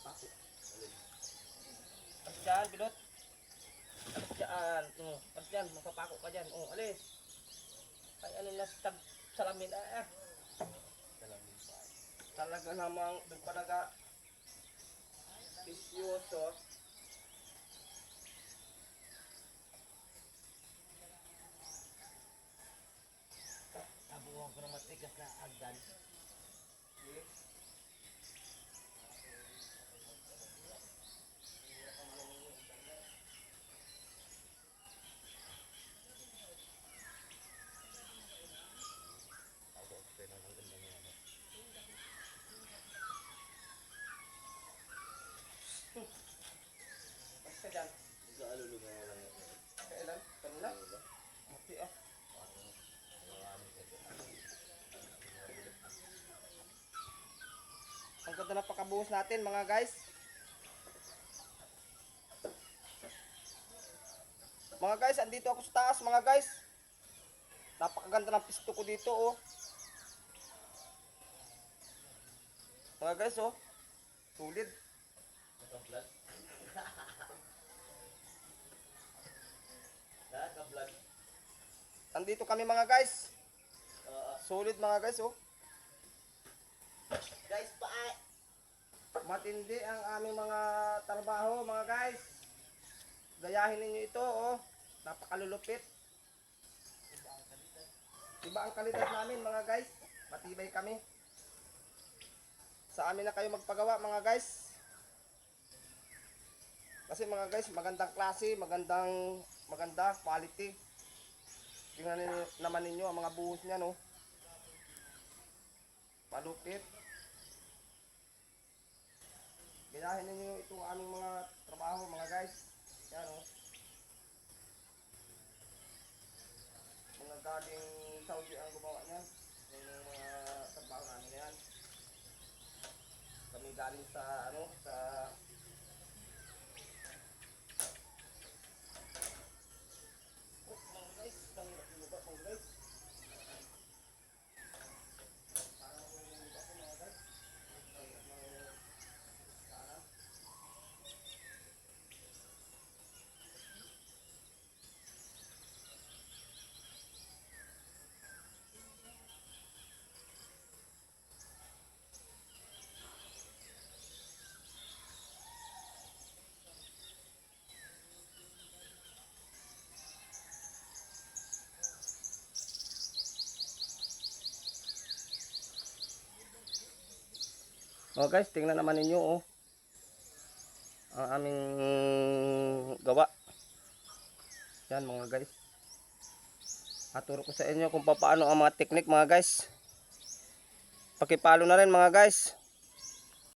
Alis dyan, bilot. Alis dyan. Alis dyan, magpapako ka dyan. Alis. Ay, ano na salamin. Talaga namang doon pa naga bisyoso. Nabuhan ko ng matigas na agdan. Alis ka dyan. Kailan? Kanina? Okay ah. Ang ganda na pakabuhos natin mga guys. Mga guys, andito ako sa taas mga guys. Napakaganda ng pisto ko dito oh. Mga guys oh. Sulit. Andito kami mga guys. Solid mga guys oh. Guys, paay! Matindi ang aming mga trabaho mga guys. Gayahin ninyo ito oh. Napakalulupit. Iba ang kalidad namin mga guys. Matibay kami. Sa amin na kayo magpagawa mga guys. Kasi mga guys, magandang klase, maganda quality. Tingnan niyo naman ninyo ang mga buhos niya no. Malupit. Gayahin ninyo itong aming mga trabaho mga guys. Yan oh. Mga galing Saudi ang gumawa niyan. Yung mga trabaho namin yan. Kami galing sa sa mga guys, mga guys. Oh guys, tingnan naman ninyo oh. Ang aming gawa. Yan mga guys. Aturo ko sa inyo kung paano ang mga technique mga guys. Pakipalo na rin mga guys.